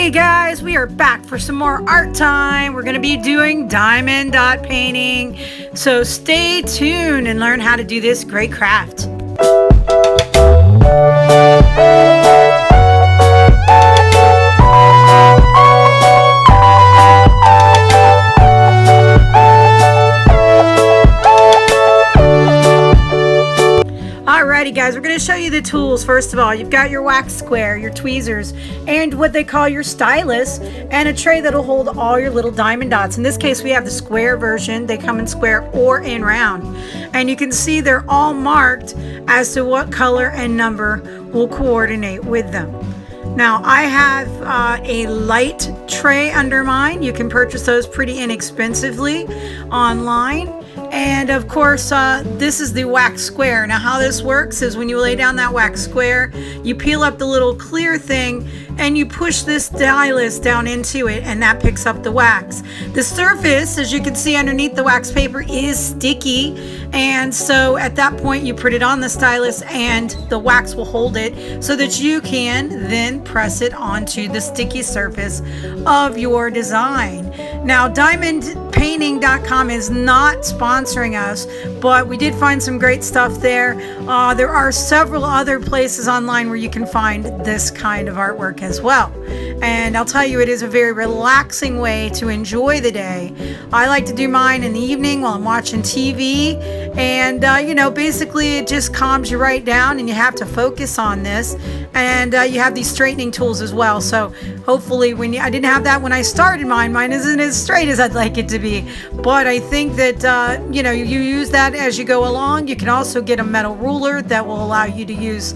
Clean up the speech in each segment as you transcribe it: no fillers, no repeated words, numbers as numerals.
Hey guys, we are back for some more art time. We're going to be doing diamond dot painting. So stay tuned and learn how to do this great craft. Alrighty guys, we're going to show you the tools. First of all, you've got your wax square, your tweezers, and what they call your stylus, and a tray that'll hold all your little diamond dots. In this case, we have the square version. They come in square or in round. And you can see they're all marked as to what color and number will coordinate with them. Now, I have a light tray under mine. You can purchase those pretty inexpensively online. And of course, this is the wax square. Now how this works is when you lay down that wax square, you peel up the little clear thing and you push this stylus down into it, and that picks up the wax. The surface, as you can see underneath the wax paper, is sticky, and so at that point you put it on the stylus and the wax will hold it so that you can then press it onto the sticky surface of your design. Now, diamondpainting.com is not sponsoring us, but we did find some great stuff there. There are several other places online where you can find this kind of artwork as well. And I'll tell you, it is a very relaxing way to enjoy the day. I like to do mine in the evening while I'm watching TV. And, you know, basically it just calms you right down and you have to focus on this. And you have these straightening tools as well. So hopefully I didn't have that when I started mine. Mine isn't as straight as I'd like it to be. But I think that, you know, you use that as you go along. You can also get a metal ruler that will allow you to use,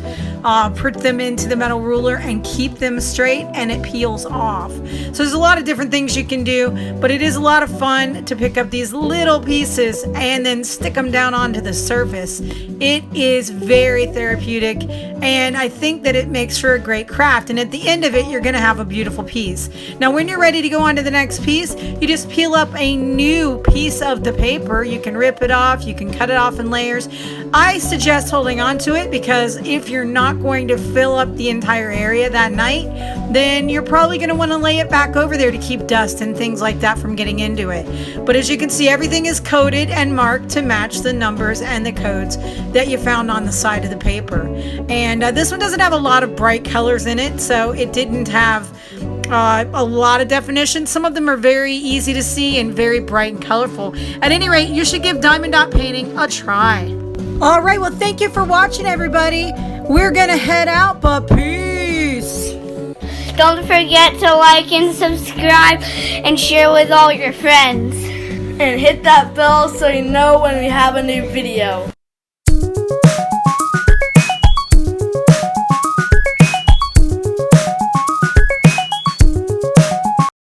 put them into the metal ruler and keep them straight, and it peels off. So there's a lot of different things you can do, but it is a lot of fun to pick up these little pieces and then stick them down onto the surface. It is very therapeutic, and I think that it makes for a great craft, and at the end of it you're going to have a beautiful piece. Now when you're ready to go on to the next piece, you just peel up a new piece of the paper. You can rip it off, you can cut it off in layers. I suggest holding on to it, because if you're not going to fill up the entire area that night, then you're probably going to want to lay it back over there to keep dust and things like that from getting into it. But as you can see, everything is coded and marked to match the numbers and the codes that you found on the side of the paper. And this one doesn't have a lot of bright colors in it, so it didn't have a lot of definition. Some of them are very easy to see and very bright and colorful. At any rate, you should give diamond dot painting a try. All right, well, thank you for watching, everybody. We're gonna head out, but peace. Don't forget to like and subscribe and share with all your friends. And hit that bell so you know when we have a new video.